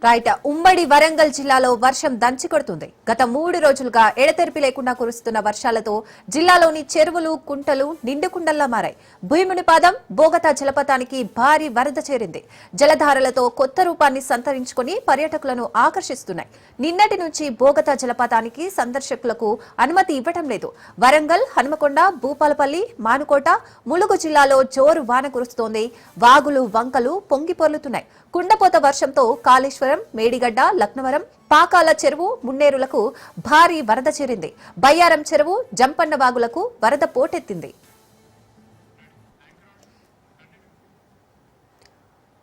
Right ఉమ్మడి వరంగల్ జిల్లాలో వర్షం దంచి కొడుతుంది. గత 3 రోజులుగా ఎడతెరిపి లేకుండా కురుస్తున్న వర్షాలతో జిల్లాలోని చెరువులు, కుంటలు నిండుకుండల్లా మారాయి. భూమునిపాదం, బోగతా జలపాతానికి భారీ వరద చేరింది. జలధారలతో కొత్త రూపాన్ని సంతరించుకుని పర్యాటకులను ఆకర్షిస్తున్నాయి. నిన్నటి నుంచి బోగతా జలపాతానికి సందర్శకులకు అనుమతి ఇవ్వడం లేదు. వరంగల్, హనుమకొండ, భూపాలపల్లి, మానుకోట, ములుగు జిల్లాలో జోరు వాన కురుస్తోంది. వాగులు, వంకలు పొంగి పొర్లుతున్నాయి. కుండపోత వర్షంతో కాళేశ్వరం, మేడిగడ్డ, లక్నవరం, పాకాల చెరువు, మున్నేరులకు భారీ వరద చేరింది. బయ్యారం చెరువు, జంపన్న వాగులకు వరద పోటెత్తింది.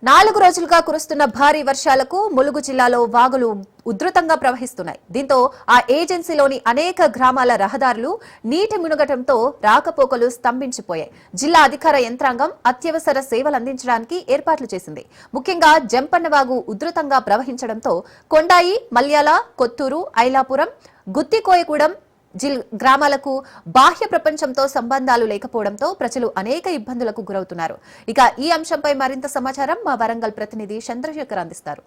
4 రోజులుగా కురుస్తున్న భారీ వర్షాలకు ములుగు జిల్లాలో వాగులు ఉధృతంగా ప్రవహిస్తున్నాయి. దీంతో ఆ ఏజెన్సీలోని అనేక గ్రామాల రహదారులు నీటి మునగటంతో రాకపోకలు స్తంభించిపోయాయి. జిల్లా అధికార యంత్రాంగం అత్యవసర సేవలు అందించడానికి ఏర్పాట్లు చేసింది. ముఖ్యంగా జంపన్నవాగు ఉధృతంగా ప్రవహించడంతో కొండాయి, మల్యాల, కొత్తూరు, ఐలాపురం, గుత్తికోయగూడెం గ్రామాలకు బాహ్య ప్రపంచంతో సంబంధాలు లేకపోవడంతో ప్రజలు అనేక ఇబ్బందులకు గురవుతున్నారు. ఇక ఈ అంశంపై మరింత సమాచారం మా వరంగల్ ప్రతినిధి చంద్రశేఖర్ అందిస్తారు.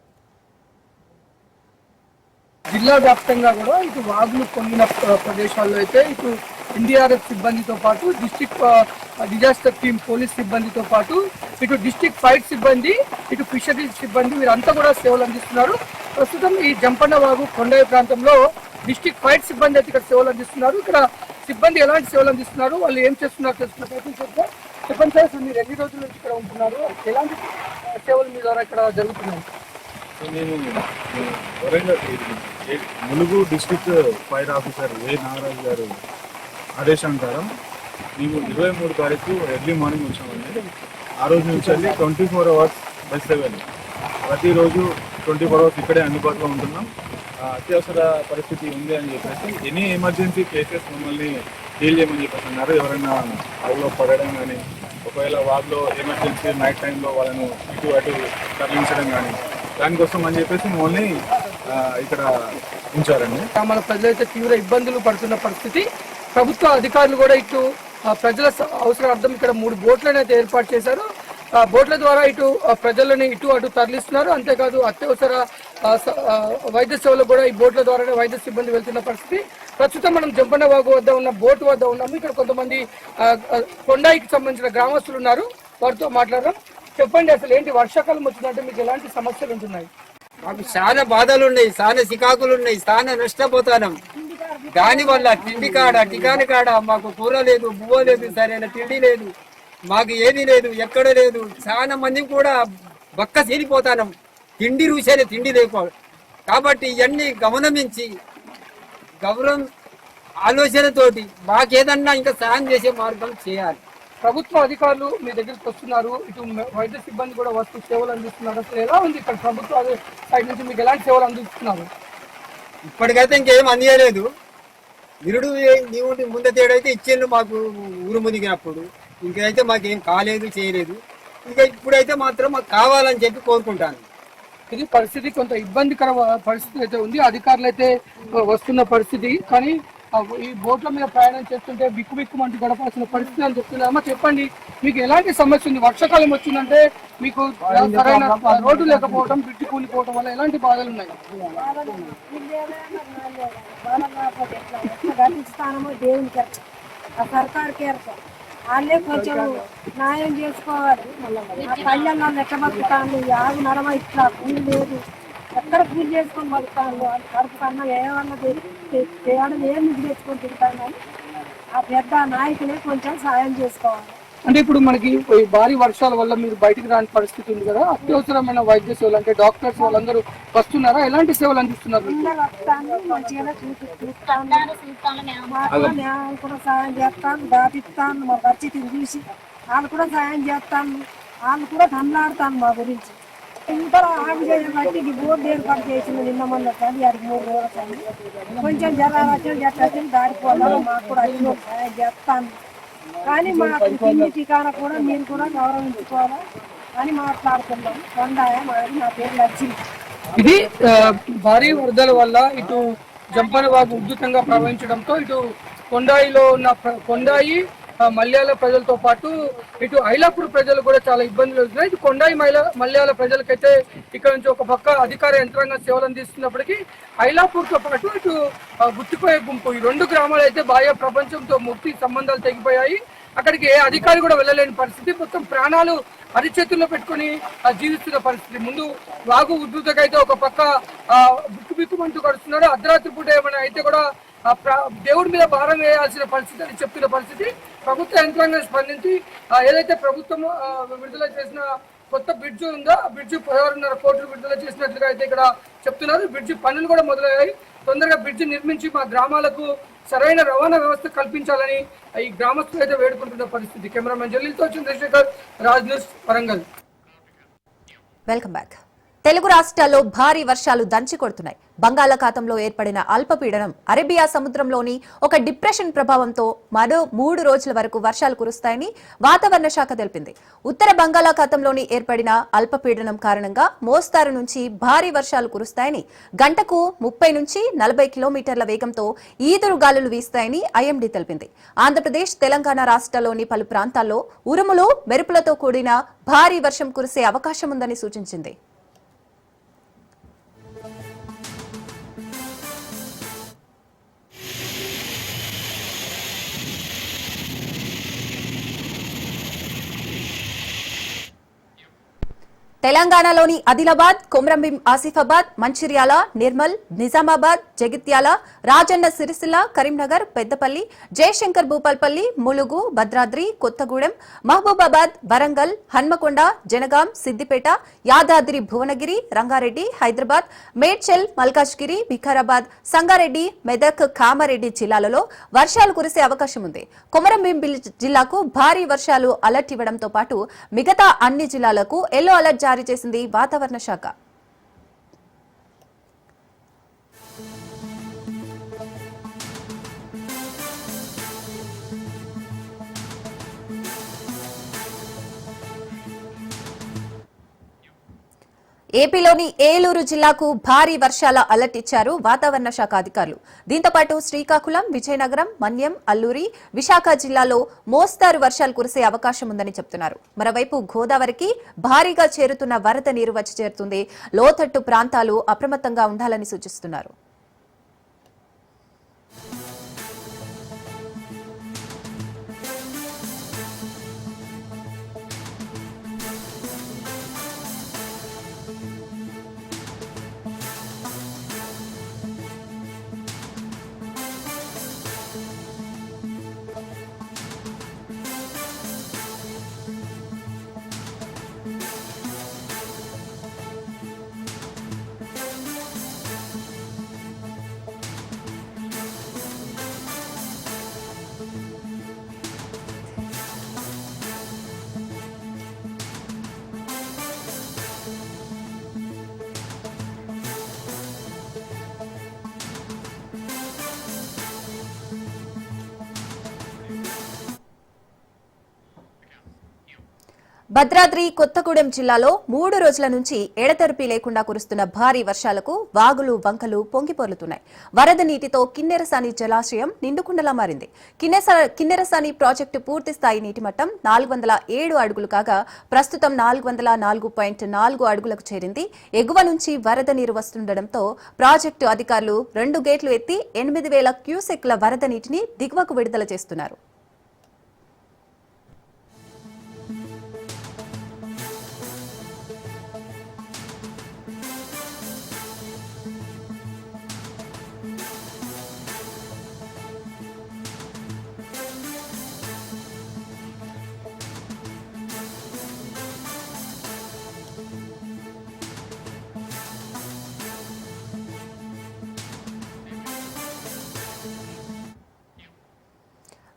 జిల్లా వ్యాప్తంగా కూడా ఇటు వాగులు పొంగిన ప్రదేశాల్లో అయితే ఇటు ఎన్డీఆర్ఎఫ్ సిబ్బందితో పాటు డిస్ట్రిక్ట్ డిజాస్టర్ టీమ్ పోలీస్ సిబ్బందితో పాటు ఇటు డిస్ట్రిక్ట్ ఫైర్ సిబ్బంది, ఇటు ఫిషరీస్ సిబ్బంది వీరంతా కూడా సేవలు అందిస్తున్నారు. ప్రస్తుతం ఈ జంపన్న వాగు కొండయ్య ప్రాంతంలో డిస్ట్రిక్ట్ ఫైర్ సిబ్బంది అయితే ఇక్కడ సేవలు అందిస్తున్నారు. ఇక్కడ సిబ్బంది ఎలాంటి సేవలు అందిస్తున్నారు, వాళ్ళు ఏం చేస్తున్నారు తెలుసుకున్న చెప్పండి సార్. మీరు ఎన్ని రోజుల నుంచి ఇక్కడ ఉంటున్నారు, ఎలాంటి సేవలు మీ ద్వారా ఇక్కడ జరుగుతున్నాయి? నేను Warangal Mulugu district fire officer A Nagaraju గారు ఆదేశానుసారం మేము 23 తారీఖు ఎర్లీ మార్నింగ్ వచ్చామండి. ఆ రోజు నుంచి వెళ్ళి 24 అవర్స్ బస్ సేవలు ప్రతిరోజు 24 అవర్స్ ఇక్కడే అందుబాటులో ఉంటున్నాం. అత్యవసర పరిస్థితి ఉంది అని చెప్పేసి ఎనీ ఎమర్జెన్సీ కేసెస్ మమ్మల్ని డీల్ చేయమని చెప్పేసి అన్నారు. ఎవరైనా వాగులో పడడం కానీ, ఒకవేళ వాగులో ఎమర్జెన్సీ నైట్ టైంలో వాళ్ళను ఇటు అటు తరలించడం కానీ, దానికోసం అని చెప్పేసి మమ్మల్ని ఇక్కడ ఉంచారండి. మన ప్రజలైతే తీవ్ర ఇబ్బందులు పడుతున్న పరిస్థితి. ప్రభుత్వ అధికారులు కూడా ఇటు ప్రజల అవసరార్థం ఇక్కడ 3 బోట్లను అయితే ఏర్పాటు చేశారు. బోట్ల ద్వారా ఇటు ప్రజలని ఇటు అటు తరలిస్తున్నారు. అంతేకాదు అత్యవసర వైద్య సేవలు కూడా ఈ బోట్ల ద్వారానే వైద్య సిబ్బంది వెళ్తున్న పరిస్థితి. ప్రస్తుతం మనం జంపన్న వాగు వద్ద ఉన్న బోటు వద్ద ఉన్నాము. ఇక్కడ కొంతమంది కొండాయికి సంబంధించిన గ్రామస్తులు ఉన్నారు, వారితో మాట్లాడడం. చెప్పండి, అసలు ఏంటి వర్షాకాలం వచ్చిందంటే మీకు ఎలాంటి సమస్యలు ఉంటున్నాయి? మాకు చాలా బాధలు ఉన్నాయి, చాలా సికాకులు ఉన్నాయి, చాలా నష్టపోతాం. దానివల్ల తిండి కాడ, టికాని కాడ మాకు కూర లేదు, బువ్వ లేదు, సరైన తిండి లేదు, మాకు ఏది లేదు, ఎక్కడ లేదు. చాలా మంది కూడా బక్క సీనిపోతాం. తిండి రుచైన తిండి లేకపోవడం. కాబట్టి ఇవన్నీ గమనించి గౌరవం ఆలోచనతోటి మాకేదన్నా ఇంకా సాయం చేసే మార్గం చేయాలి. ప్రభుత్వ అధికారులు మీ దగ్గరికి వస్తున్నారు, ఇటు వైద్య సిబ్బంది కూడా వస్తూ సేవలు అందిస్తున్నారు. అసలు ఎలా ఉంది ఇక్కడ ప్రభుత్వ సైడ్ నుంచి మీకు ఎలాంటి సేవలు అందిస్తున్నారు? ఇప్పటికైతే ఇంకేం అందియలేదు. నిరుడు నీవుడి ముందు తేడైతే ఇచ్చేళ్ళు మాకు ఊరు మునిగినప్పుడు. ఇంకైతే మాకేం కాలేదు, చేయలేదు. ఇంకా ఇప్పుడైతే మాత్రం మాకు కావాలని చెప్పి కోరుకుంటాను. ఇది పరిస్థితి కొంత ఇబ్బందికర పరిస్థితి అయితే ఉంది. అధికారులు అయితే వస్తున్న పరిస్థితి, కానీ ఈ బోట్ల మీద ప్రయాణం చేస్తుంటే బిక్కుబిక్కుమంటూ గడపాల్సిన పరిస్థితి అని చెప్తున్నారమ్మా. చెప్పండి, మీకు ఎలాంటి సమస్య ఉంది? వర్షాకాలం వచ్చిందంటే మీకు సరైన రోడ్డు లేకపోవడం, బ్రిడ్జి కూలిపోవడం వల్ల ఎలాంటి బాధలు ఉన్నాయి? వాళ్ళే కొంచెం న్యాయం చేసుకోవాలి. ఆ పల్లెల్లో ఎట్ట బతుకుతాను, యాగు నడమ ఇట్లా కూలి లేదు, ఎక్కడ పూజ చేసుకొని బతుకుతాను. కడుపు కన్నా ఏమన్నా తేడా ఏం మిగిలి తెచ్చుకొని తింటాను. కానీ ఆ పెద్ద నాయకులే కొంచెం సాయం చేసుకోవాలి. అంటే ఇప్పుడు మనకి భారీ వర్షాల వల్ల మీరు బయటికి రాని పరిస్థితి ఉంది కదా, అత్యవసరమైన వైద్య సేవలు అంటే డాక్టర్స్ వాళ్ళందరూ వస్తున్నారా? ఎలాంటి సేవలు అందిస్తున్నారు? మంచిగా చూస్తాను, న్యాయం కూడా సాయం చేస్తాను, దాటిస్తాను. మా పరిస్థితిని చూసి వాళ్ళు కూడా సాయం చేస్తాను, వాళ్ళు కూడా కన్నాడుతాను మా గురించి. ఇంత ఆగు చేయబట్టి ఈ బోర్డు ఏర్పాటు చేసింది నిన్న మొన్న కానీ 3 రోజులు కొంచెం జలాలక్షలు జట్టు దాటిపోవాలి. మాకు కూడా అన్ని సాయం చేస్తాను, కానీ మాకు తిండి టికాన కూడా మీరు కూడా గౌరవించుకోవాలి అని మాట్లాడుతున్నాం. కొండాయ మాది, నా పేరు లక్ష్మి. ఇది భారీ వరదల వల్ల ఇటు జంపన్న వాగు ఉధృతంగా ప్రవహించడంతో ఇటు కొండాయిలో ఉన్న కొండాయి మల్యాల ప్రజలతో పాటు ఇటు ఐలాపూర్ ప్రజలు కూడా చాలా ఇబ్బందులు అవుతున్నాయి. ఇటు కొండాయి మల్యాల ప్రజలకైతే ఇక్కడ నుంచి ఒక పక్క అధికార యంత్రాంగం సేవలు అందిస్తున్నప్పటికీ ఐలాపూర్తో పాటు ఇటు గుర్తుపోయే గుంపు ఈ రెండు గ్రామాలు అయితే బాహ్య ప్రపంచంతో ముక్తి సంబంధాలు తెగిపోయాయి. అక్కడికి ఏ అధికారి కూడా వెళ్ళలేని పరిస్థితి, మొత్తం ప్రాణాలు అరిచేతుల్లో పెట్టుకుని జీవిస్తున్న పరిస్థితి. ముందు వాగు ఉద్ధృతకైతే ఒక పక్క బిక్కుమంటూ గడుస్తున్నారు. అర్ధరాత్రి పూట ఏమైనా అయితే కూడా దేవుడి మీద భారం వేయాల్సిన పరిస్థితి అని చెప్తున్న పరిస్థితి. ప్రభుత్వ యంత్రాంగం స్పందించి ఏదైతే ప్రభుత్వం విడుదల చేసిన కొత్త బ్రిడ్జ్ ఉందో ఆ బ్రిడ్జ్ 16.5 కోట్లు విడుదల చేసినట్లుగా అయితే ఇక్కడ చెప్తున్నారు. బ్రిడ్జ్ పనులు కూడా మొదలయ్యాయి. తొందరగా బ్రిడ్జ్ నిర్మించి మా గ్రామాలకు సరైన రవాణా వ్యవస్థ కల్పించాలని ఈ గ్రామస్తులు అయితే వేడుకుంటున్న పరిస్థితి. కెమెరామెన్ జలీల్తో Chandrasekhar, Raj news, Warangal. Welcome back. Telugu రాష్ట్రాల్లో భారీ వర్షాలు దంచి కొడుతున్నాయి. బంగాళాఖాతంలో ఏర్పడిన అల్పపీడనం అరేబియా సముద్రంలోని ఒక డిప్రెషన్ ప్రభావంతో మరో 3 రోజుల వరకు వర్షాలు కురుస్తాయని వాతావరణ శాఖ తెలిపింది. ఉత్తర బంగాళాఖాతంలోని ఏర్పడిన అల్పపీడనం కారణంగా మోస్తారు నుంచి భారీ వర్షాలు కురుస్తాయని, గంటకు 30 నుంచి 40 కిలోమీటర్ల వేగంతో ఈదురు గాలులు వీస్తాయని ఐఎండీ తెలిపింది. ఆంధ్రప్రదేశ్, తెలంగాణ రాష్ట్రాల్లోని పలు ప్రాంతాల్లో ఉరుములు, మెరుపులతో కూడిన భారీ వర్షం కురిసే అవకాశం ఉందని సూచించింది. తెలంగాణలోని ఆదిలాబాద్, కొమరంభీం, ఆసిఫాబాద్, మంచిర్యాల, నిర్మల్, నిజామాబాద్, జగిత్యాల, రాజన్న సిరిసిల్ల, కరీంనగర్, పెద్దపల్లి, జయశంకర్ భూపాల్పల్లి, ములుగు, భద్రాద్రి, కొత్తగూడెం, మహబూబాబాద్, వరంగల్, హన్మకొండ, జనగాం, సిద్దిపేట, యాదాద్రి భువనగిరి, రంగారెడ్డి, హైదరాబాద్, మేడ్చల్, మల్కాజ్గిరి, వికారాబాద్, సంగారెడ్డి, మెదక్, కామారెడ్డి జిల్లాలలో వర్షాలు కురిసే అవకాశం ఉంది. కొమరంభీం జిల్లాకు భారీ వర్షాలు అలర్ట్ ఇవ్వడంతో పాటు మిగతా అన్ని జిల్లాలకు ఎల్లో అలర్ట్ జారీ చేసింది వాతావరణ శాఖ. ఏపీలోని ఏలూరు జిల్లాకు భారీ వర్షాల అలర్ట్ ఇచ్చారు వాతావరణ శాఖ అధికారులు. దీంతో పాటు శ్రీకాకుళం, విజయనగరం, మన్యం, అల్లూరి, విశాఖ జిల్లాలో మోస్తారు వర్షాలు కురిసే అవకాశం ఉందని చెప్తున్నారు. మరోవైపు గోదావరికి భారీగా చేరుతున్న వరద నీరు వచ్చి చేరుతుంది. లోతట్టు ప్రాంతాలు అప్రమత్తంగా ఉండాలని సూచిస్తున్నారు. భద్రాద్రి కొత్తగూడెం జిల్లాలో 3 రోజుల నుంచి ఎడతెరిపి లేకుండా కురుస్తున్న భారీ వర్షాలకు వాగులు, వంకలు పొంగిపొర్లుతున్నాయి. వరద నీటితో కిన్నెరసాని జలాశయం నిండుకుండలా మారింది. కిన్నెరసాని ప్రాజెక్టు పూర్తి స్థాయి నీటి మట్టం 407 అడుగులు కాగా ప్రస్తుతం 404.4 అడుగులకు చేరింది. ఎగువ నుంచి వరద నీరు వస్తుండటంతో ప్రాజెక్టు అధికారులు 2 గేట్లు ఎత్తి 8,000 క్యూసెక్ల వరద నీటిని దిగువకు విడుదల చేస్తున్నారు.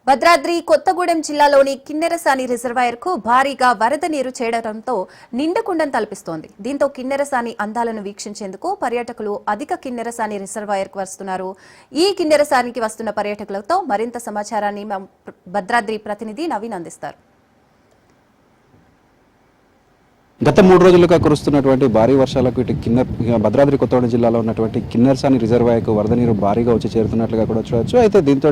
భద్రాద్రి కొత్తగూడెం జిల్లాలోని కిన్నెరసాని రిజర్వాయర్ కు భారీగా వరద నీరు చేరడంతో నిండుకుండం తలపిస్తోంది. దీంతో కిన్నెరసాని అందాలను వీక్షించేందుకు పర్యాటకులు అధిక కిన్నెరసాని రిజర్వాయర్ కు వస్తున్నారు. ఈ కిన్నెరసానికి వస్తున్న పర్యాటకులతో మరింత సమాచారాన్ని భద్రాద్రి ప్రతినిధి నవీన్ అందిస్తారు. గత 3 రోజులుగా కురుస్తున్నటువంటి భారీ వర్షాలకు ఇటు భద్రాద్రి కొత్తగూడెం జిల్లాలో ఉన్నటువంటి కిన్నెరసాని రిజర్వాయర్కు వరద నీరు భారీగా వచ్చి చేరుతున్నట్లుగా కూడా చూడవచ్చు. అయితే దీంతో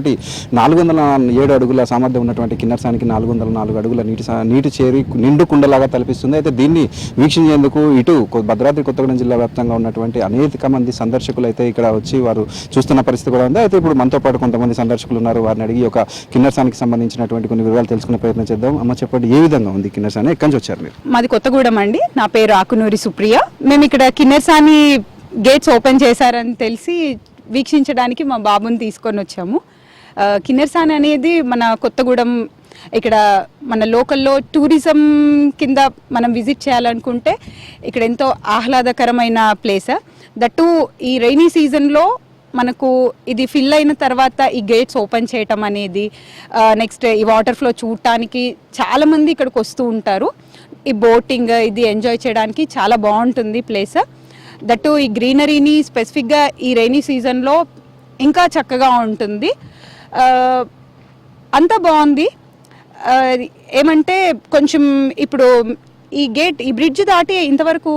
407 అడుగుల సామర్థ్యం ఉన్నటువంటి కిన్నెరసానికి 404 అడుగుల నీటి చేరి నిండు కుండలాగా తలపిస్తుంది. అయితే దీన్ని వీక్షించేందుకు ఇటు భద్రాద్రి కొత్తగూడెం జిల్లా వ్యాప్తంగా ఉన్నటువంటి అనేక మంది సందర్శకులు అయితే ఇక్కడ వచ్చి వారు చూస్తున్న పరిస్థితి కూడా ఉంది. అయితే ఇప్పుడు మనతో పాటు కొంతమంది సందర్శకులు ఉన్నారు. వారిని అడిగి ఒక కిన్నెరసానికి సంబంధించినటువంటి కొన్ని వివరాలు తెలుసుకునే ప్రయత్నం చేద్దాం. అమ్మ చెప్పండి, ఏ విధంగా ఉంది కిన్నెరసాని, ఎక్కడి నుంచి వచ్చారు మీరు? మాది కొత్తగూడెం అండి. నా పేరు ఆకునూరి సుప్రియ. మేము ఇక్కడ కిన్నెరసాని గేట్స్ ఓపెన్ చేశారని తెలిసి వీక్షించడానికి మా బాబుని తీసుకొని వచ్చాము. కిన్నెరసాని అనేది మన కొత్తగూడెం ఇక్కడ మన లోకల్లో టూరిజం కింద మనం విజిట్ చేయాలనుకుంటే ఇక్కడ ఎంతో ఆహ్లాదకరమైన ప్లేస్. దట్టు ఈ రైనీ సీజన్లో మనకు ఇది ఫిల్ అయిన తర్వాత ఈ గేట్స్ ఓపెన్ చేయటం అనేది, నెక్స్ట్ ఈ వాటర్ ఫ్లో చూడటానికి చాలామంది ఇక్కడికి వస్తూ ఉంటారు. ఈ బోటింగ్ ఇది ఎంజాయ్ చేయడానికి చాలా బాగుంటుంది ప్లేస్. దట్టు ఈ గ్రీనరీని స్పెసిఫిక్గా ఈ రైనీ సీజన్లో ఇంకా చక్కగా ఉంటుంది. అంతా బాగుంది. ఏమంటే కొంచెం ఇప్పుడు ఈ గేట్ ఈ బ్రిడ్జ్ దాటి ఇంతవరకు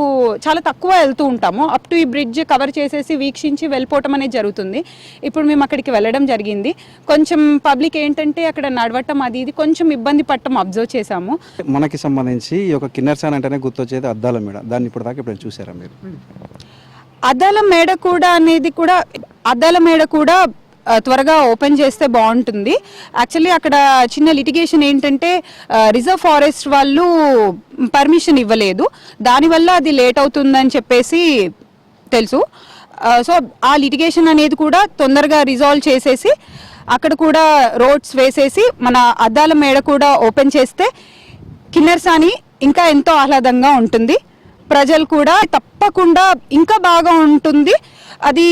చాలా తక్కువ వెళ్తూ ఉంటాము. అప్ టు ఈ బ్రిడ్జ్ కవర్ చేసేసి వీక్షించి వెళ్ళిపోవటం అనేది జరుగుతుంది. ఇప్పుడు మేము అక్కడికి వెళ్ళడం జరిగింది. కొంచెం పబ్లిక్ ఏంటంటే అక్కడ నడవటం అది ఇది కొంచెం ఇబ్బంది పడటం అబ్జర్వ్ చేశాము. మనకి సంబంధించి ఈ యొక్క కిన్నెరసాని అంటేనే గుర్తొచ్చేది అద్దాల మేడ. దాన్ని ఇప్పుడు దాకా ఇప్పుడు చూసారా మీరు? అద్దాల మేడ కూడా త్వరగా ఓపెన్ చేస్తే బాగుంటుంది. యాక్చువల్లీ అక్కడ చిన్న లిటిగేషన్ ఏంటంటే రిజర్వ్ ఫారెస్ట్ వాళ్ళు పర్మిషన్ ఇవ్వలేదు. దానివల్ల అది లేట్ అవుతుందని చెప్పేసి తెలుసు. సో ఆ లిటిగేషన్ అనేది కూడా తొందరగా రిజాల్వ్ చేసేసి అక్కడ కూడా రోడ్స్ వేసేసి మన అద్దాల మేడ కూడా ఓపెన్ చేస్తే కిన్నెరసాని ఇంకా ఎంతో ఆహ్లాదంగా ఉంటుంది. ప్రజలు కూడా తప్పకుండా ఇంకా బాగా ఉంటుంది. అది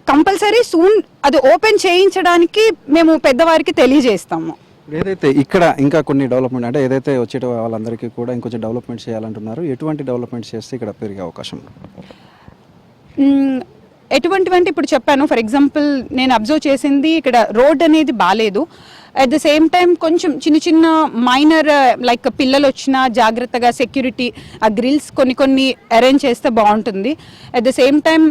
కంపల్సరీ సూన్ అది ఓపెన్ చేయించడానికి మేము పెద్దవారికి తెలియజేస్తాము. ఏదైతే ఇక్కడ ఇంకా కొన్ని డెవలప్మెంట్ అంటే ఏదైతే వచ్చే వాళ్ళందరికీ కూడా ఇంకొంచెం డెవలప్మెంట్ చేయాలంటున్నారు, ఎటువంటి డెవలప్మెంట్ చేస్తే ఇక్కడ పెరిగే అవకాశం? ఎటువంటివంటే ఇప్పుడు చెప్పాను. ఫర్ ఎగ్జాంపుల్ నేను అబ్జర్వ్ చేసింది ఇక్కడ రోడ్ అనేది బాగాలేదు. అట్ ద సేమ్ టైం కొంచెం చిన్న చిన్న మైనర్ లైక్ పిల్లలు వచ్చినా జాగ్రత్తగా సెక్యూరిటీ ఆ గ్రిల్స్ కొన్ని అరేంజ్ చేస్తే బాగుంటుంది. అట్ ద సేమ్ టైం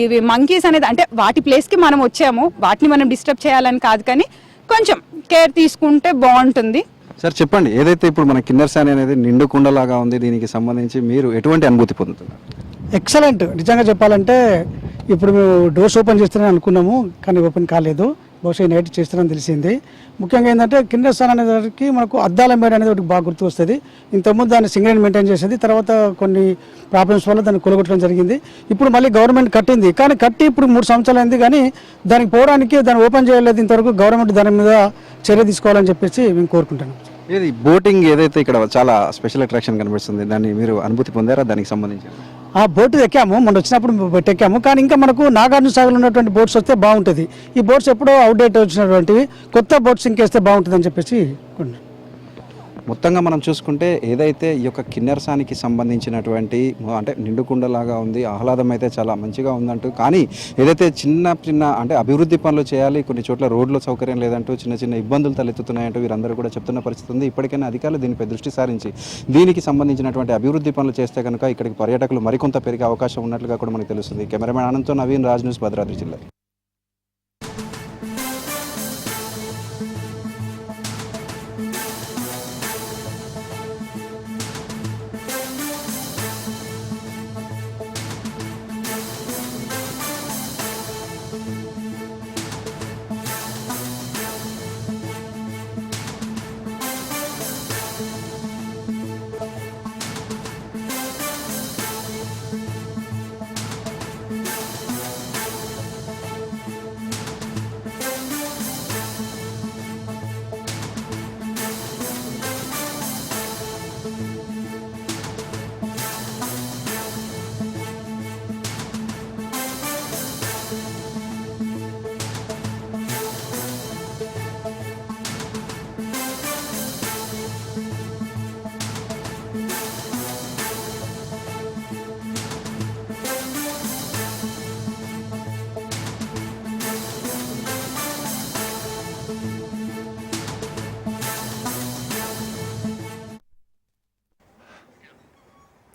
ఇవి మంకీస్ అనేది అంటే వాటి ప్లేస్కి మనం వచ్చాము, వాటిని మనం డిస్టర్బ్ చేయాలని కాదు, కానీ కొంచెం కేర్ తీసుకుంటే బాగుంటుంది. సార్ చెప్పండి, ఏదైతే ఇప్పుడు మన కిన్నెరసాని అనేది నిండు కుండలాగా ఉంది, దీనికి సంబంధించి మీరు ఎటువంటి అనుభూతి పొందుతున్నారు? ఎక్సలెంట్. నిజంగా చెప్పాలంటే ఇప్పుడు మేము డోర్స్ ఓపెన్ చేస్తారని అనుకున్నాము, కానీ ఓపెన్ కాలేదు. బహుశా నైట్ చేస్తారని తెలిసింది. ముఖ్యంగా ఏంటంటే కిన్నెరసాని అనేసరికి మనకు అద్దాల మేడ అనేది ఒకటి బాగా గుర్తు వస్తుంది. ఇంతకుముందు దాన్ని సింగిల్ మెయింటైన్ చేసేది, తర్వాత కొన్ని ప్రాబ్లమ్స్ వల్ల దాన్ని కొలగొట్టడం జరిగింది. ఇప్పుడు మళ్ళీ గవర్నమెంట్ కట్టింది, కానీ కట్టి ఇప్పుడు 3 సంవత్సరాలు అయింది, కానీ దానికి పోవడానికి దాన్ని ఓపెన్ చేయలేదు. ఇంతవరకు గవర్నమెంట్ దాని మీద చర్య తీసుకోవాలని చెప్పేసి మేము కోరుకుంటున్నాం. ఏది బోటింగ్ ఏదైతే ఇక్కడ చాలా స్పెషల్ అట్రాక్షన్ కనిపిస్తుంది, దాన్ని మీరు అనుభూతి పొందారా? దానికి సంబంధించి ఆ బోటు ఎక్కాము, మొన్న వచ్చినప్పుడు ఎక్కాము, కానీ ఇంకా మనకు నాగార్జున సాగర్లో ఉన్నటువంటి బోట్స్ వస్తే బాగుంటుంది. ఈ బోట్స్ ఎప్పుడో అవుట్డేట్ వచ్చినటువంటివి, కొత్త బోట్స్ ఇంకేస్తే బాగుంటుంది అని చెప్పేసి. మొత్తంగా మనం చూసుకుంటే ఏదైతే ఈ యొక్క కిన్నెరసానికి సంబంధించినటువంటి అంటే నిండుకుండలాగా ఉంది, ఆహ్లాదం అయితే చాలా మంచిగా ఉందంటూ, కానీ ఏదైతే చిన్న అంటే అభివృద్ధి పనులు చేయాలి, కొన్ని చోట్ల రోడ్ల సౌకర్యం లేదంటూ చిన్న ఇబ్బందులు తలెత్తుతున్నాయంటూ వీరందరూ కూడా చెప్తున్న పరిస్థితి ఉంది. ఇప్పటికైనా అధికారులు దీనిపై దృష్టి సారించి దీనికి సంబంధించినటువంటి అభివృద్ధి పనులు చేస్తే కనుక ఇక్కడికి పర్యాటకులు మరికొంత పెరిగే అవకాశం ఉన్నట్లుగా కూడా మనకు తెలుస్తుంది. కెమెరామెన్ ఆనంద్తో నవీన్, రాజ్ న్యూస్, భద్రాద్రి జిల్లా.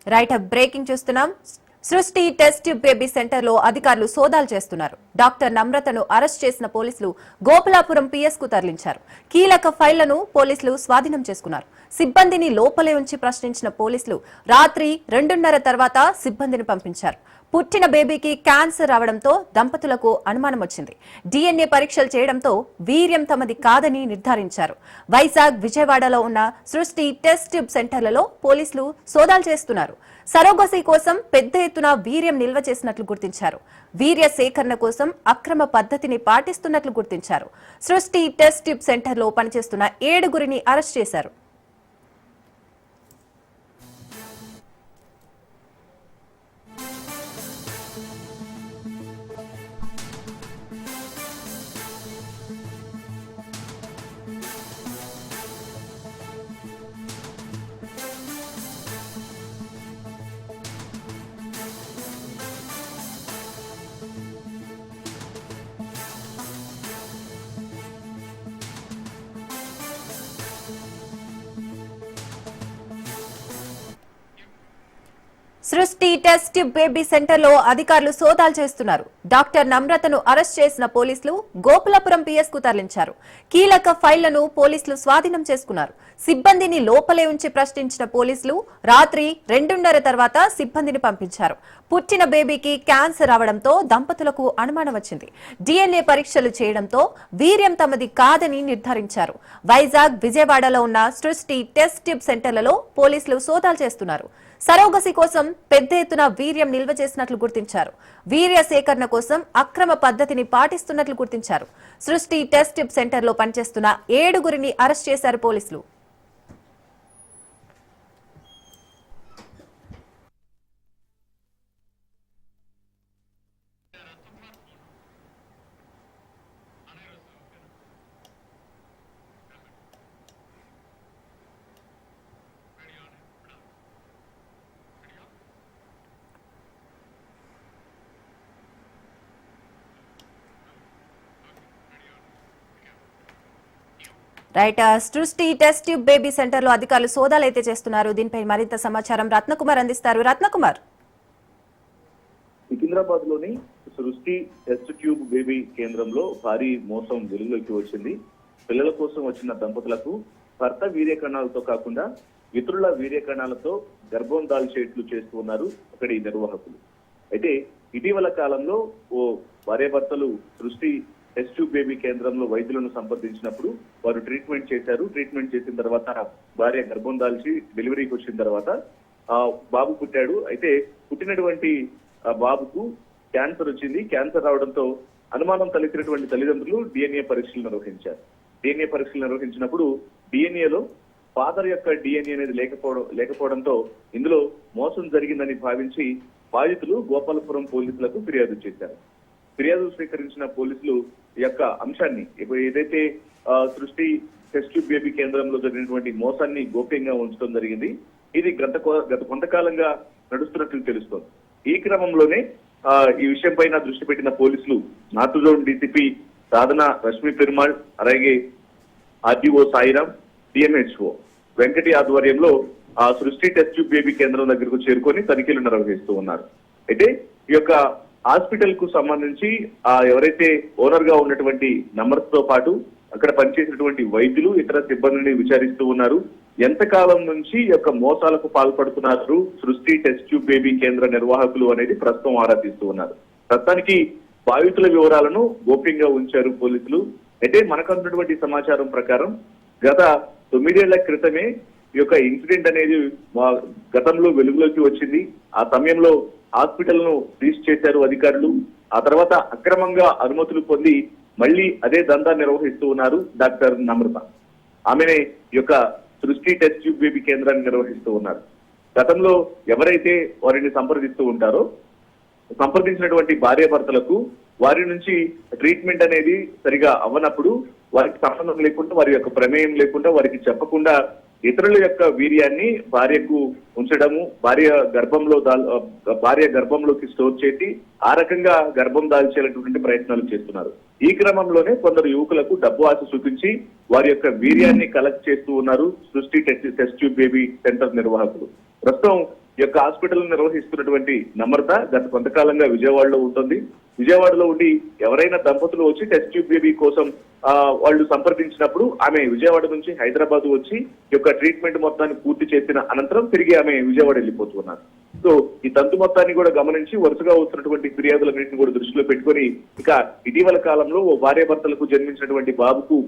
రైట్ బ్రేకింగ్ చూస్తున్నాం. సృష్టి టెస్ట్ బేబీ సెంటర్ లో అధికారులు సోదాలు చేస్తున్నారు. డాక్టర్ నమ్రతను అరెస్ట్ చేసిన పోలీసులు గోపాలాపురం పిఎస్ కు తరలించారు. కీలక ఫైళ్లను పోలీసులు స్వాధీనం చేసుకున్నారు. సిబ్బందిని లోపలే ఉంచి ప్రశ్నించిన పోలీసులు రాత్రి 2:30 తర్వాత సిబ్బందిని పంపించారు. పుట్టిన బేబీకి క్యాన్సర్ రావడంతో దంపతులకు అనుమానం వచ్చింది. DNA పరీక్షలు చేయడంతో వీర్యం తమది కాదని నిర్ధారించారు. వైజాగ్, విజయవాడలో ఉన్న సృష్టి టెస్ట్ సెంటర్లలో పోలీసులు సోదాలు చేస్తున్నారు. సరోగసీ కోసం పెద్ద ఎత్తున వీర్యం నిల్వ చేసినట్లు గుర్తించారు. వీర్య సేకరణ కోసం అక్రమ పద్ధతిని పాటిస్తున్నట్లు గుర్తించారు. సృష్టి టెస్ట్ సెంటర్లో పనిచేస్తున్న 7గురిని అరెస్ట్ చేశారు. సృష్టి టెస్ట్ బేబీ సెంటర్ లో అధికారులు సోదాలు చేస్తున్నారు. డాక్టర్ నమ్రతను అరెస్ట్ చేసిన పోలీసులు గోపాలాపురం పిఎస్ కు తరలించారు. కీలక ఫైళ్లను పోలీసులు స్వాధీనం చేసుకున్నారు. సిబ్బందిని లోపలే ఉంచి ప్రశ్నించిన పోలీసులు రాత్రి 2:30 తర్వాత సిబ్బందిని పంపించారు. పుట్టిన బేబీకి క్యాన్సర్ రావడంతో దంపతులకు అనుమానం వచ్చింది. DNA పరీక్షలు చేయడంతో వీర్యం తమది కాదని నిర్ధారించారు. వైజాగ్, విజయవాడలో ఉన్న సృష్టి టెస్ట్ సెంటర్లలో పోలీసులు సోదాలు చేస్తున్నారు. సరోగసి కోసం పెద్ద ఎత్తున వీర్యం నిల్వ చేసినట్లు గుర్తించారు. వీర్య సేకరణ కోసం అక్రమ పద్ధతిని పాటిస్తున్నట్లు గుర్తించారు. సృష్టి టెస్ట్ సెంటర్లో పనిచేస్తున్న 7గురిని అరెస్ట్ చేశారు పోలీసులు. రైట్, సృష్టి టెస్ట్ బేబీ సెంటర్ లో అధికారులు సోదాలు అయితే చేస్తున్నారు. దీనిపై మరింత సమాచారం రత్నకుమార్ అందిస్తారు. రత్నకుమార్, సికింద్రాబాద్ లోని సృష్టి టెస్ట్ ట్యూబ్ బేబీ కేంద్రంలో భారీ మోసం వెలుగులోకి వచ్చింది. పిల్లల కోసం వచ్చిన దంపతులకు భర్త వీర్యకణాలతో కాకుండా ఇతరుల వీర్యకణాలతో గర్భం దాల్చేట్లు చేస్తూ ఉన్నారు అక్కడి నిర్వాహకులు. అయితే ఇటీవల కాలంలో ఓ భార్యాభర్తలు సృష్టి టెస్ట్ ట్యూబ్ బేబీ కేంద్రంలో వైద్యులను సంప్రదించినప్పుడు వారు ట్రీట్మెంట్ చేశారు. ట్రీట్మెంట్ చేసిన తర్వాత భార్య గర్భం దాల్చి డెలివరీకి వచ్చిన తర్వాత బాబు పుట్టాడు. అయితే పుట్టినటువంటి బాబుకు క్యాన్సర్ వచ్చింది. క్యాన్సర్ రావడంతో అనుమానం తలెత్తినటువంటి తల్లిదండ్రులు DNA పరీక్షలు నిర్వహించారు. DNA పరీక్షలు నిర్వహించినప్పుడు DNAలో ఫాదర్ యొక్క DNA అనేది లేకపోవడంతో ఇందులో మోసం జరిగిందని భావించి బాధితులు గోపాలపురం పోలీసులకు ఫిర్యాదు చేశారు. ఫిర్యాదు స్వీకరించిన పోలీసులు ఈ యొక్క అంశాన్ని ఏదైతే సృష్టి టెస్ట్ ట్యూబ్ బేబీ కేంద్రంలో జరిగినటువంటి మోసాన్ని గోప్యంగా ఉంచడం జరిగింది. ఇది గత కొంతకాలంగా నడుస్తున్నట్లు తెలుస్తోంది. ఈ క్రమంలోనే ఈ విషయం పైన దృష్టి పెట్టిన పోలీసులు నార్త్ జోన్ DCP సాధన రష్మి పెరుమాళ్, అలాగే RDO సాయిరామ్, DMHO వెంకటి ఆధ్వర్యంలో ఆ సృష్టి టెస్ట్ ట్యూబ్ బేబీ కేంద్రం దగ్గరకు చేరుకొని తనిఖీలు నిర్వహిస్తూ ఉన్నారు. అయితే ఈ యొక్క హాస్పిటల్ కు సంబంధించి ఎవరైతే ఓనర్ గా ఉన్నటువంటి నమ్రతతో పాటు అక్కడ పనిచేసినటువంటి వైద్యులు, ఇతర సిబ్బందిని విచారిస్తూ ఉన్నారు. ఎంతకాలం నుంచి ఈ యొక్క మోసాలకు పాల్పడుతున్నారు సృష్టి టెస్ట్ ట్యూబ్ బేబీ కేంద్ర నిర్వాహకులు అనేది ప్రస్తుతం ఆరా తీస్తూ ఉన్నారు. ప్రస్తుతానికి బాధితుల వివరాలను గోప్యంగా ఉంచారు పోలీసులు. అయితే మనకు అందుతున్నటువంటి సమాచారం ప్రకారం గత 9 ఏళ్ల క్రితమే ఈ యొక్క ఇన్సిడెంట్ అనేది గతంలో వెలుగులోకి వచ్చింది. ఆ సమయంలో హాస్పిటల్ ను సీజ్ చేశారు అధికారులు. ఆ తర్వాత అక్రమంగా అనుమతులు పొంది మళ్లీ అదే దందా నిర్వహిస్తూ ఉన్నారు డాక్టర్ నమ్రత. ఆమెనే ఈ యొక్క సృష్టి టెస్ట్ ట్యూబ్ బేబీ కేంద్రాన్ని నిర్వహిస్తూ ఉన్నారు. గతంలో ఎవరైతే వారిని సంప్రదిస్తూ ఉంటారో సంప్రదించినటువంటి భార్యాభర్తలకు వారి నుంచి ట్రీట్మెంట్ అనేది సరిగా అవ్వనప్పుడు వారికి సంబంధం లేకుండా, వారి యొక్క ప్రమేయం లేకుండా, వారికి చెప్పకుండా ఇతరుల యొక్క వీర్యాన్ని భార్యకు ఉంచడము, భార్య గర్భంలోకి స్టోర్ చేసి ఆ రకంగా గర్భం దాల్చేటటువంటి ప్రయత్నాలు చేస్తున్నారు. ఈ క్రమంలోనే కొందరు యువకులకు డబ్బు ఆశ చూపించి వారి యొక్క వీర్యాన్ని కలెక్ట్ చేస్తూ ఉన్నారు సృష్టి టెస్ట్ ట్యూబ్ బేబీ సెంటర్ నిర్వాహకులు. ప్రస్తుతం ఈ యొక్క హాస్పిటల్ నిర్వహిస్తున్నటువంటి నమ్రత గత కొంతకాలంగా విజయవాడలో ఉంటుంది. విజయవాడలో ఉండి ఎవరైనా దంపతులు వచ్చి టెస్ట్ ట్యూబ్ బేబీ కోసం వాళ్ళు సంప్రదించినప్పుడు ఆమె విజయవాడ నుంచి హైదరాబాద్ వచ్చి ఈ యొక్క ట్రీట్మెంట్ మొత్తాన్ని పూర్తి చేసిన అనంతరం తిరిగి ఆమె విజయవాడ వెళ్ళిపోతున్నారు. సో ఈ తంతు మొత్తాన్ని కూడా గమనించి వరుసగా వస్తున్నటువంటి ఫిర్యాదులన్నింటినీ కూడా దృష్టిలో పెట్టుకొని ఇక ఇటీవల కాలంలో ఓ భార్యాభర్తలకు జన్మించినటువంటి బాబుకు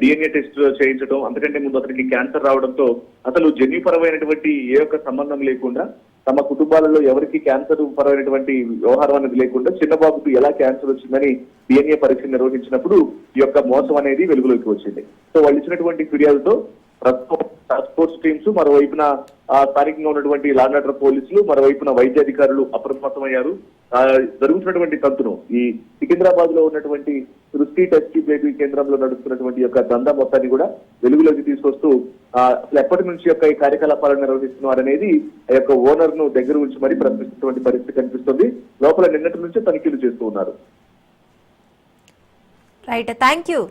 DNA టెస్ట్ చేయించడం, అంతకంటే ముందు అతనికి క్యాన్సర్ రావడంతో అసలు జన్యుపరమైనటువంటి ఏ ఒక్క సంబంధం లేకుండా తమ కుటుంబాలలో ఎవరికి క్యాన్సర్ పరమైనటువంటి వ్యవహారం అనేది లేకుండా చిన్న బాబుకు ఎలా క్యాన్సర్ వచ్చిందని DNA పరీక్ష నిర్వహించినప్పుడు ఈ యొక్క మోసం అనేది వెలుగులోకి వచ్చింది. సో వాళ్ళు ఇచ్చినటువంటి ఫిర్యాదుతో టాస్క్ ఫోర్స్ టీమ్స్, మరోవైపున స్థానికంగా ఉన్నటువంటి లా అండ్ ఆర్డర్ పోలీసులు, మరోవైపున వైద్య అధికారులు అప్రమత్తమయ్యారు. జరుగుతున్నటువంటి తంతును ఈ సికింద్రాబాద్ లో ఉన్నటువంటి సృష్టి టెస్ట్ బేబీ కేంద్రంలో నడుస్తున్నటువంటి యొక్క దందా మొత్తాన్ని కూడా వెలుగులోకి తీసుకొస్తూ అసలు ఎప్పటి నుంచి యొక్క ఈ కార్యకలాపాలను నిర్వహిస్తున్నారనేది ఆ యొక్క ఓనర్ ను దగ్గర ఉంచి మరీ ప్రశ్నిస్తున్నటువంటి పరిస్థితి కనిపిస్తుంది. లోపల నిన్నటి నుంచే తనిఖీలు చేస్తూ ఉన్నారు. Right, thank you.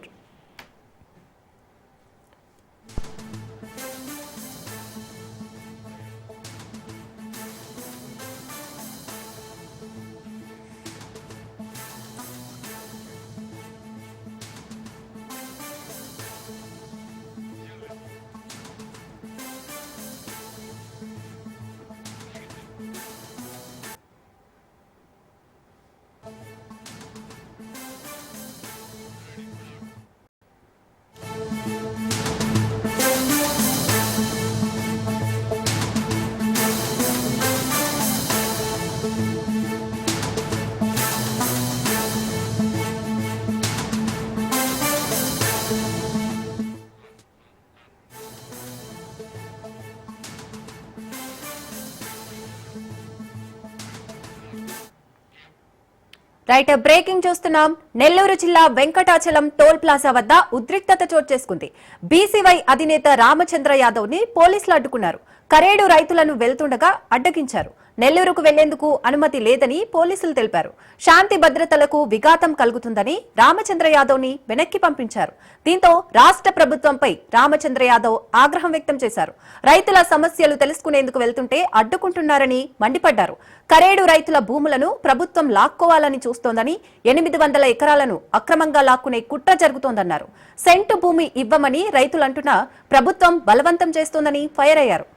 Right, breaking చూస్తున్నాం. నెల్లూరు జిల్లా వెంకటాచలం టోల్ ప్లాజా వద్ద ఉద్రిక్తత చోటు చేసుకుంది. బీసీవై అధినేత రామచంద్ర యాదవ్ ని పోలీసులు అడ్డుకున్నారు. కరేడు రైతులను వెళ్తుండగా అడ్డగించారు. నెల్లూరుకు వెళ్లేందుకు అనుమతి లేదని పోలీసులు తెలిపారు. శాంతి భద్రతలకు విఘాతం కలుగుతుందని రామచంద్ర యాదవ్ ని వెనక్కి పంపించారు. దీంతో రాష్ట్ర ప్రభుత్వంపై రామచంద్ర యాదవ్ ఆగ్రహం వ్యక్తం చేశారు. రైతుల సమస్యలు తెలుసుకునేందుకు వెళ్తుంటే అడ్డుకుంటున్నారని మండిపడ్డారు. కరేడు రైతుల భూములను ప్రభుత్వం లాక్కోవాలని చూస్తోందని, 800 ఎకరాలను అక్రమంగా లాక్కునే కుట్ర జరుగుతోందన్నారు. సెంటు భూమి ఇవ్వమని రైతులంటున్నా ప్రభుత్వం బలవంతం చేస్తోందని ఫైర్ అయ్యారు.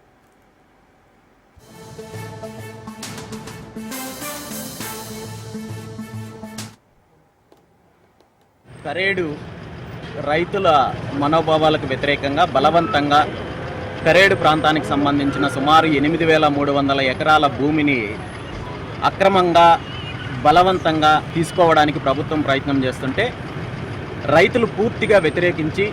కరేడు రైతుల మనోభావాలకు వ్యతిరేకంగా బలవంతంగా కరేడు ప్రాంతానికి సంబంధించిన సుమారు 8,300 ఎకరాల భూమిని అక్రమంగా బలవంతంగా తీసుకోవడానికి ప్రభుత్వం ప్రయత్నం చేస్తుంటే రైతులు పూర్తిగా వ్యతిరేకించి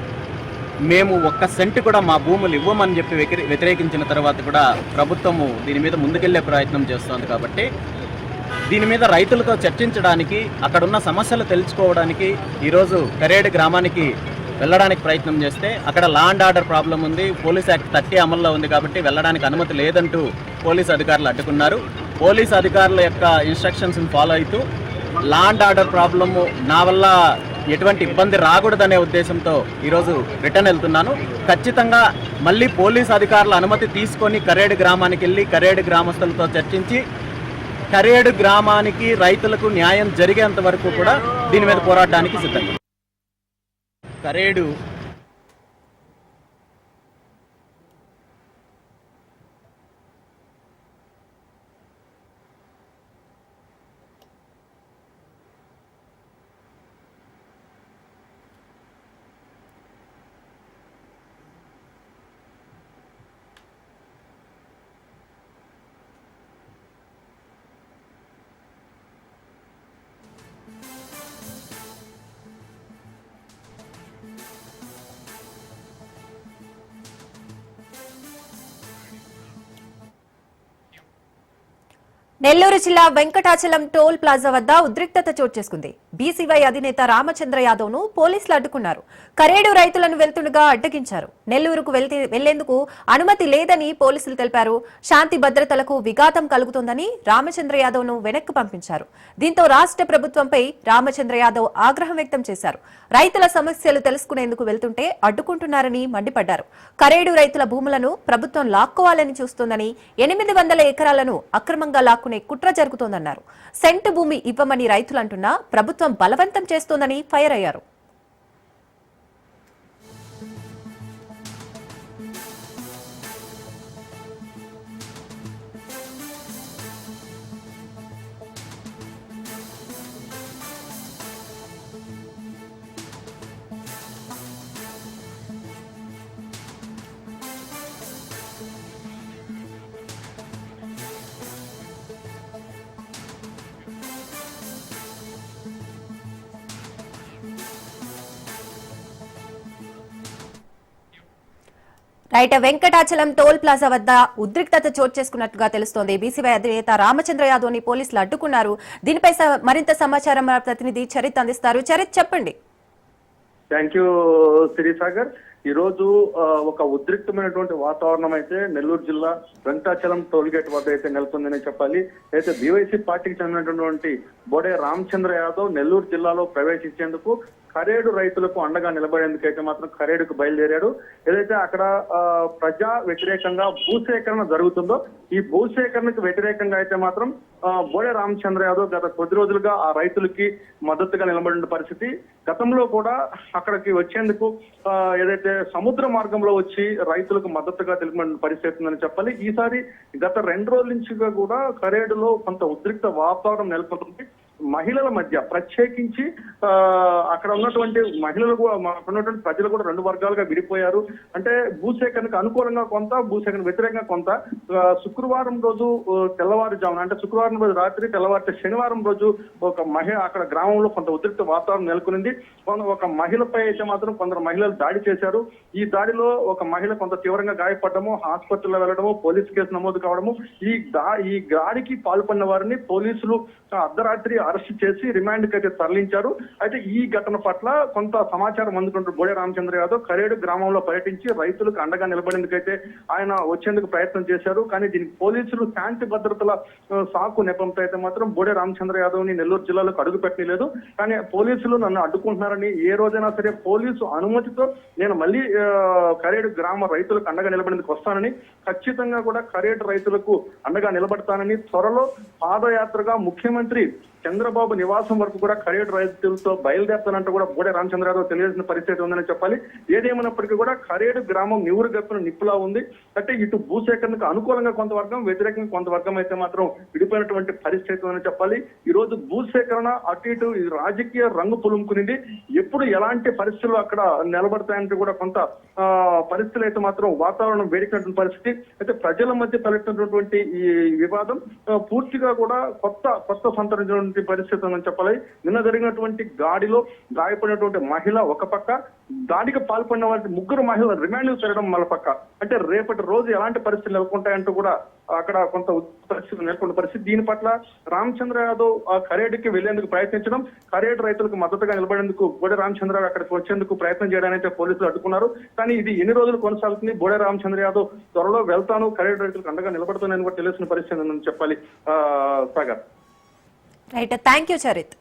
మేము 1 సెంటు కూడా మా భూములు ఇవ్వమని చెప్పి వ్యతిరేకించిన తర్వాత కూడా ప్రభుత్వము దీని మీద ముందుకెళ్లే ప్రయత్నం చేస్తోంది. కాబట్టి దీని మీద రైతులతో చర్చించడానికి, అక్కడున్న సమస్యలు తెలుసుకోవడానికి ఈరోజు కరేడు గ్రామానికి వెళ్ళడానికి ప్రయత్నం చేస్తే అక్కడ లా అండ్ ఆర్డర్ ప్రాబ్లం ఉంది, పోలీస్ యాక్ట్ 30 అమల్లో ఉంది కాబట్టి వెళ్ళడానికి అనుమతి లేదంటూ పోలీసు అధికారులు అడ్డుకున్నారు. పోలీసు అధికారుల యొక్క ఇన్స్ట్రక్షన్స్ని ఫాలో అవుతూ లా అండ్ ఆర్డర్ ప్రాబ్లము నా వల్ల ఎటువంటి ఇబ్బంది రాకూడదనే ఉద్దేశంతో ఈరోజు రిటర్న్ వెళ్తున్నాను. ఖచ్చితంగా మళ్ళీ పోలీసు అధికారుల అనుమతి తీసుకొని కరేడు గ్రామానికి వెళ్ళి కరేడు గ్రామస్తులతో చర్చించి కరేడు గ్రామానికి రైతులకు న్యాయం జరిగేంత వరకు కూడా దీని మీద పోరాడడానికి సిద్ధంగా. కరేడు నెల్లూరు జిల్లా వెంకటాచలం టోల్ ప్లాజా వద్ద ఉద్రిక్తత చోటు చేసుకుంది. బీసీవై అధినేత రామచంద్ర యాదవ్ ను పోలీసులు అడ్డుకున్నారు. కరేడు రైతులను వెళ్తుండగా అడ్డగించారు. నెల్లూరుకు వెళ్లేందుకు అనుమతి లేదని పోలీసులు తెలిపారు. శాంతి భద్రతలకు విఘాతం కలుగుతోందని రామచంద్ర యాదవ్ ను వెనక్కి పంపించారు. దీంతో రాష్ట్ర ప్రభుత్వంపై రామచంద్ర యాదవ్ ఆగ్రహం వ్యక్తం చేశారు. రైతుల సమస్యలు తెలుసుకునేందుకు వెళ్తుంటే అడ్డుకుంటున్నారని మండిపడ్డారు. కరేడు రైతుల భూములను ప్రభుత్వం లాక్కోవాలని చూస్తోందని 800 ఎకరాలను అక్రమంగా లాక్కునే కుట్ర జరుగుతోందన్నారు. సెంటు భూమి ఇవ్వమని రైతులంటున్నా ప్రభుత్వం బలవంతం చేస్తోందని ఫైర్ అయ్యారు. రైట్, వెంకటాచలం టోల్ ప్లాజా వద్ద ఉద్రిక్తత చోటు చేసుకున్నట్టుగా తెలుస్తోంది. బీసీవై అధినేత రామచంద్ర యాదవ్ ని పోలీసులు అడ్డుకున్నారు. దీనిపై మరింత సమాచారం మా ప్రతినిధి చరిత్ అందిస్తారు. చరిత్, చెప్పండి. Thank you Sirisagar. ఈ రోజు ఒక ఉద్రిక్తమైనటువంటి వాతావరణం అయితే నెల్లూరు జిల్లా వెంకటాచలం టోల్ గేట్ వద్ద అయితే నెలకొందని చెప్పాలి. అయితే బీవైసీ పార్టీకి చెందినటువంటి బోడే రామచంద్ర యాదవ్ నెల్లూరు జిల్లాలో ప్రవేశించేందుకు కరేడు రైతులకు అండగా నిలబడేందుకైతే మాత్రం కరేడుకు బయలుదేరాడు. ఏదైతే అక్కడ ప్రజా వ్యతిరేకంగా భూసేకరణ జరుగుతుందో ఈ భూసేకరణకు వ్యతిరేకంగా అయితే మాత్రం బోడే రామచంద్ర యాదవ్ గత కొద్ది రోజులుగా ఆ రైతులకి మద్దతుగా నిలబడిన పరిస్థితి. గతంలో కూడా అక్కడికి వచ్చేందుకు ఏదైతే సముద్ర మార్గంలో వచ్చి రైతులకు మద్దతుగా తెలిపిన పరిస్థితి ఉందని చెప్పాలి. ఈసారి గత 2 రోజుల నుంచి కూడా కరేడులో కొంత ఉద్రిక్త వాతావరణం నెలకొంటుంది. మహిళల మధ్య ప్రత్యేకించి అక్కడ ఉన్నటువంటి మహిళలు కూడా ఉన్నటువంటి ప్రజలు కూడా 2 వర్గాలుగా విడిపోయారు. అంటే భూసేకరణకు అనుకూలంగా కొంత, భూసేకరణ వ్యతిరేకంగా కొంత. శుక్రవారం రోజు తెల్లవారుజామున, అంటే శుక్రవారం రోజు రాత్రి తెల్లవారితే శనివారం రోజు ఒక మహిళ అక్కడ గ్రామంలో కొంత ఉద్రిక్త వాతావరణం నెలకొనింది. ఒక మహిళపై అయితే మాత్రం కొందరు మహిళలు దాడి చేశారు. ఈ దాడిలో ఒక మహిళ కొంత తీవ్రంగా గాయపడము, హాస్పిటల్లో వెళ్లడము, పోలీసు కేసు నమోదు కావడము. ఈ దాడికి పాల్పడిన వారిని పోలీసులు అర్ధరాత్రి అరెస్ట్ చేసి రిమాండ్ కి అయితే తరలించారు. అయితే ఈ ఘటన పట్ల కొంత సమాచారం అందుకుంటూ బోడే రామచంద్ర యాదవ్ కరేడు గ్రామంలో పర్యటించి రైతులకు అండగా నిలబడేందుకైతే ఆయన వచ్చేందుకు ప్రయత్నం చేశారు. కానీ దీనికి పోలీసులు శాంతి భద్రతల సాకు నెపంతో అయితే మాత్రం బోడే రామచంద్ర యాదవ్ ని నెల్లూరు జిల్లాలోకి అడుగు పెట్టలేదు. కానీ పోలీసులు నన్ను అడ్డుకుంటున్నారని, ఏ రోజైనా సరే పోలీసు అనుమతితో నేను మళ్ళీ కరేడు గ్రామ రైతులకు అండగా నిలబడేందుకు వస్తానని, ఖచ్చితంగా కూడా కరేడు రైతులకు అండగా నిలబడతానని, త్వరలో పాదయాత్రగా ముఖ్యమంత్రి చంద్రబాబు నివాసం వరకు కూడా కరేడు రైతులతో బయలుదేరుతానంటూ కూడా బోడే రామచంద్ర యాదవ్ తెలియజేసిన పరిస్థితి ఉందని చెప్పాలి. ఏదేమైనప్పటికీ కూడా కరేడు గ్రామం నివురు గప్పున నిప్పులా ఉంది. అంటే ఇటు భూసేకరణకు అనుకూలంగా కొంత వర్గం, వ్యతిరేకంగా కొంత వర్గం అయితే మాత్రం విడిపోయినటువంటి పరిస్థితి ఉందని చెప్పాలి. ఈ రోజు భూసేకరణ అటు ఇటు రాజకీయ రంగు పులుముకునింది. ఎప్పుడు ఎలాంటి పరిస్థితులు అక్కడ నిలబడతాయంటే కూడా కొంత పరిస్థితులు అయితే మాత్రం వాతావరణం వేడికినటువంటి పరిస్థితి. అయితే ప్రజల మధ్య తలెత్తినటువంటి ఈ వివాదం పూర్తిగా కూడా కొత్త సంతరించిన పరిస్థితి ఉందని చెప్పాలి. నిన్న జరిగినటువంటి దాడిలో గాయపడినటువంటి మహిళ ఒక పక్క, దాడికి పాల్పడిన వారి 3 మహిళలు రిమాండ్ చేయడం మరో పక్క. అంటే రేపటి రోజు ఎలాంటి పరిస్థితులు నెలకొంటాయంటూ కూడా అక్కడ కొంత పరిస్థితులు నెలకొన్న పరిస్థితి. దీని పట్ల రామచంద్ర యాదవ్ కరేడుకి వెళ్లేందుకు ప్రయత్నించడం, కరేడు రైతులకు మద్దతుగా నిలబడేందుకు బోడే రామచంద్ర యాదవ్ అక్కడికి వచ్చేందుకు ప్రయత్నం చేయడానికి పోలీసులు అడ్డుకున్నారు. కానీ ఇది ఎన్ని రోజులు కొనసాగుతుంది? బోడే రామచంద్ర యాదవ్ త్వరలో వెళ్తాను, కరేడు రైతులకు అండగా నిలబడుతున్నానని కూడా తెలిసిన పరిస్థితి ఉందని చెప్పాలి. Sagar. Right, thank you Charith.